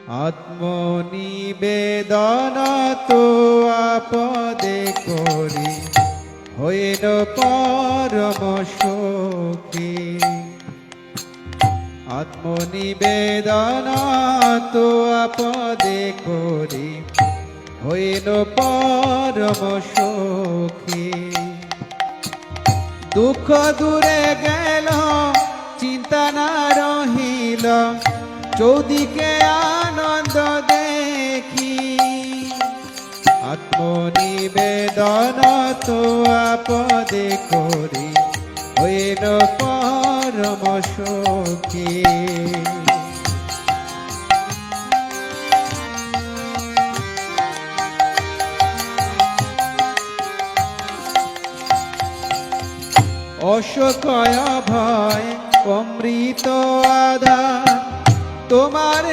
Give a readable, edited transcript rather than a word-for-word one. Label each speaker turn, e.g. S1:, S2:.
S1: আত্মনিবেদন তো আপদে করি হইল পরম সুখী। আত্মনিবেদন তো আপদে করি হইল পরম সুখী। দুঃখ দূরে গেল চিন্তা না রহিল চৌদিকে আনন্দ দেখি। আত্মনিবেদন তো আপদে করি হইল পরম সুখী। অশোকয় ভয় অমৃত আধার তোমার